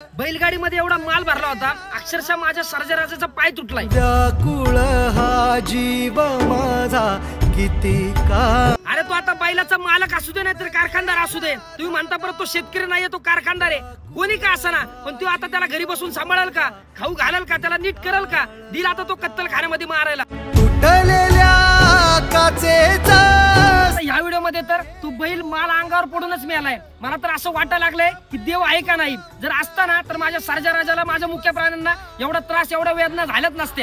बैलगाडीमध्ये एवढा माल भरला होता, अक्षरशः माझ्या सर्जराजाचा पाय तुटलाय। व्याकुळ हा जीव माझा किती का। अरे तो आता बैलाचा मालक असू दे नाही तर कारखानदार असू दे, तुम्ही म्हणता परत तो शेतकरी नाहीये, तो कारखानदार आहे, कोणी का असाना, पण तो आता त्याला घरी बसून सांभाळेल का, खाऊ घालेल का, त्याला नीट करेल का, दिल आता तो कत्तलखान्यामध्ये मारायला। तुटलेल्या काचेचा ह्या व्हिडिओ मध्ये तर तू बैल माल अंगावर पडूनच मिळालाय। मला तर असं वाटायला लागलंय की देव आहे का नाही, जर असताना तर माझ्या सर्जराजाला, माझ्या मुख्य प्राण्यांना एवढा त्रास, एवढा वेदना झाल्याच नसते।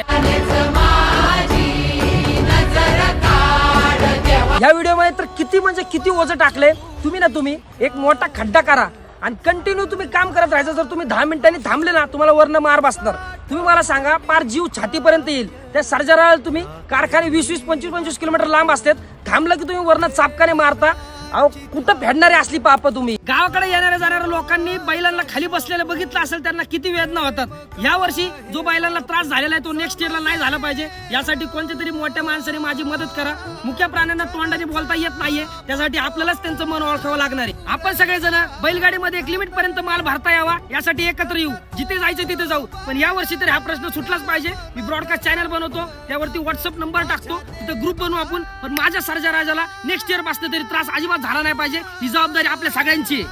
या व्हिडिओ मध्ये तर किती म्हणजे किती ओझं टाकले तुम्ही एक मोठा खड्डा करा आणि कंटिन्यू तुम्ही काम करत राहायचं। जर तुम्ही 10 मिनिटांनी थांबले ना, तुम्हाला वरनं मार बसणार। तुम्ही मला सांगा, पार जीव छातीपर्यंत येईल। त्या सर्जराला तुम्ही कारखाने 20-20, 25-25 किलोमीटर लांब असतात, थांबलं की तुम्ही वरनं चापकाने मारता। अहो कुठं फेडणारे असली पाप तुम्ही। गावाकडे येणाऱ्या जाणाऱ्या लोकांनी बैलांना खाली बसलेलं बघितलं असेल, त्यांना किती वेदना होतात। या वर्षी जो बैलांना त्रास झालेला आहे तो नेक्स्ट इयरला नाही झाला पाहिजे, यासाठी कोणत्या तरी मोठ्या माणसाने माझी मदत करा। मुख्य प्राण्यांना तोंडाने बोलता येत नाहीये, त्यासाठी आपल्यालाच त्यांचं मन ओळखावं लागणार आहे। आपण सगळेजण बैलगाडीमध्ये एक लिमिट पर्यंत माल भरता यावा यासाठी एकत्र येऊ, जिथे जायचं तिथे जाऊ। पण या वर्षी तरी हा प्रश्न सुटलाच पाहिजे। मी ब्रॉडकास्ट चॅनल बनवतो, त्यावरती व्हॉट्सअप नंबर टाकतो, तिथे ग्रुप बनवू आपण। पण माझ्या सर्जराजाला नेक्स्ट इयर पासून तरी त्रास अजिबात झाला नाही पाहिजे, ही जबाबदारी आपल्या सगळ्यांची आहे।